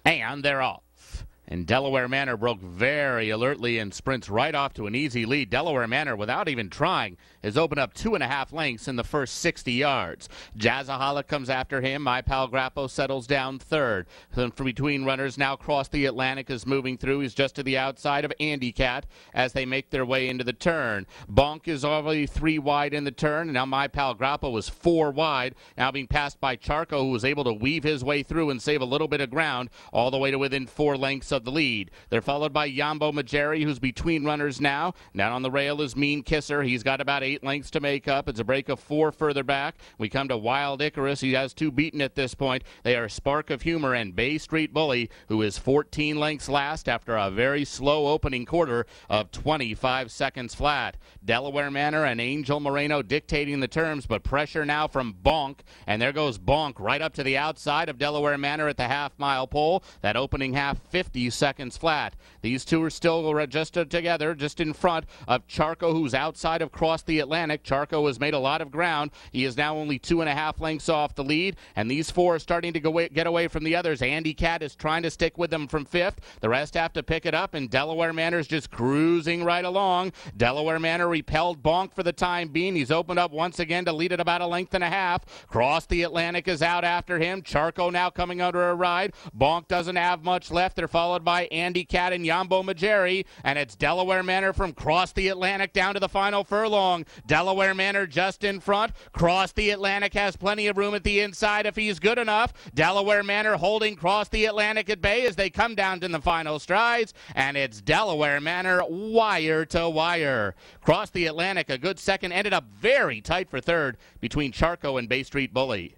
And they're off. And Delaware Manor broke very alertly and sprints right off to an easy lead. Delaware Manor, without even trying, has opened up 2.5 lengths in the first 60 yards. Jazzaholic comes after him. My Pal Grappo settles down third. Then from between runners now Cross the Atlantic is moving through. He's just to the outside of Andy Cat as they make their way into the turn. Bonk is already 3 wide in the turn. And now My Pal Grappo was 4 wide. Now being passed by Charco, who was able to weave his way through and save a little bit of ground all the way to within 4 lengths of the lead. They're followed by Maugere, who's between runners now. Down on the rail is Mean Kisser. He's got about 8 lengths to make up. It's a break of 4 further back. We come to Wild Icarus. He has 2 beaten at this point. They are Spark of Humor and Bay Street Bully, who is 14 lengths last after a very slow opening quarter of 25 seconds flat. Delaware Manor and Angel Moreno dictating the terms, but pressure now from Bonk. And there goes Bonk right up to the outside of Delaware Manor at the half-mile pole. That opening half, 50 seconds flat. These two are still just together, just in front of Charco, who's outside of Cross the Atlantic. Charco has made a lot of ground. He is now only 2.5 lengths off the lead, and these 4 are starting to get away from the others. Andy Cat is trying to stick with them from 5th. The rest have to pick it up, and Delaware Manor's just cruising right along. Delaware Manor repelled Bonk for the time being. He's opened up once again to lead at about 1.5 lengths. Cross the Atlantic is out after him. Charco now coming under a ride. Bonk doesn't have much left. They're followed by Andy Cat and Maugere, and it's Delaware Manor from Cross the Atlantic down to the final furlong. Delaware Manor just in front. Cross the Atlantic has plenty of room at the inside if he's good enough. Delaware Manor holding Cross the Atlantic at bay as they come down to the final strides, and it's Delaware Manor wire to wire. Cross the Atlantic, a good second, ended up very tight for third between Charco and Bay Street Bully.